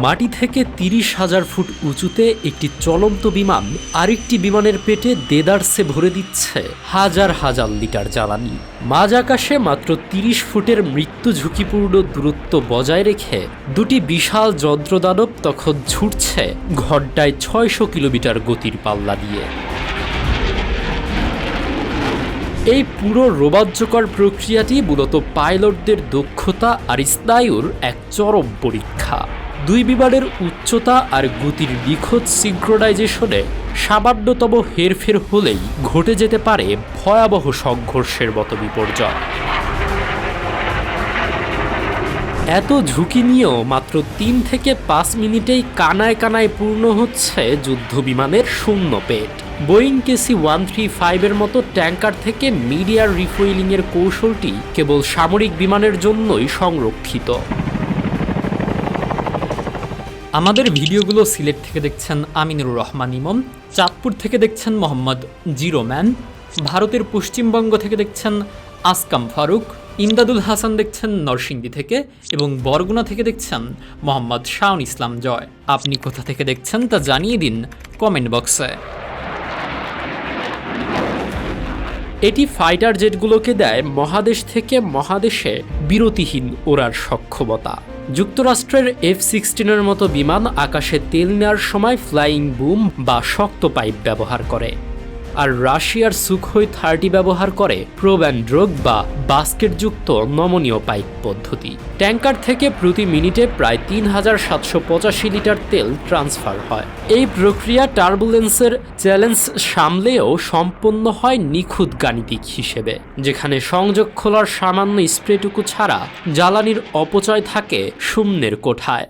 মাটি থেকে ৩০,০০০ ফুট উঁচুতে একটি চলন্ত বিমান আরেকটি বিমানের পেটে দেদারসে ভরে দিচ্ছে হাজার হাজার লিটার জ্বালানি। মাঝ আকাশে মাত্র ৩০ ফুটের মৃত্যু ঝুঁকিপূর্ণ দূরত্ব বজায় রেখে দুটি বিশাল যন্ত্রদানব তখন ছুটছে ঘন্টায় ৬০০ কিলোমিটার গতির পাল্লা দিয়ে। এই পুরো রোমাঞ্চকর প্রক্রিয়াটি মূলত পাইলটদের দক্ষতা আর স্নায়ুর এক চরম পরীক্ষা। দুই বিমানের উচ্চতা আর গতির নিখুঁত সিঙ্ক্রোনাইজেশনে সামান্যতম হেরফের হলেই ঘটে যেতে পারে ভয়াবহ সংঘর্ষের মতো বিপর্যয়। এত ঝুঁকি নিয়েও মাত্র ৩ থেকে ৫ মিনিটেই কানায় কানায় পূর্ণ হচ্ছে যুদ্ধবিমানের শূন্য পেট। বোয়িং KC-135-এর মতো ট্যাঙ্কার থেকে মিডিয়ার রিফুয়েলিংয়ের কৌশলটি কেবল সামরিক বিমানের জন্যই সংরক্ষিত। আমাদের ভিডিওগুলো সিলেট থেকে দেখছেন আমিনুর রহমান ইমন, চাঁদপুর থেকে দেখছেন মোহাম্মদ জিরোম্যান, ভারতের পশ্চিমবঙ্গ থেকে দেখছেন আসকাম ফারুক, ইমদাদুল হাসান দেখছেন নরসিংদী থেকে এবং বরগুনা থেকে দেখছেন মোহাম্মদ শাওন ইসলাম জয়। আপনি কোথা থেকে দেখছেন তা জানিয়ে দিন কমেন্ট বক্সে। এটি ফাইটার জেটগুলোকে দেয় মহাদেশ থেকে মহাদেশে বিরতিহীন ওড়ার সক্ষমতা। যুক্তরাষ্ট্রের F-16-এর মতো বিমান আকাশে তেল নেওয়ার সময় ফ্লাইং বুম বা শক্ত পাইপ ব্যবহার করে, আর রাশিয়ার সুখোই 30 ব্যবহার করে প্রোব অ্যান্ড ড্রগ বা বাস্কেটযুক্ত নমনীয় পাইপ পদ্ধতি। ট্যাঙ্কার থেকে প্রতি মিনিটে প্রায় ৩,৭৮৫ লিটার তেল ট্রান্সফার হয়। এই প্রক্রিয়া টার্বুলেন্সের চ্যালেঞ্জ সামলেও সম্পন্ন হয় নিখুঁত গাণিতিক হিসেবে, যেখানে সংযোগ খোলার সামান্য স্প্রেটুকু ছাড়া জ্বালানির অপচয় থাকে শূন্যের কোঠায়।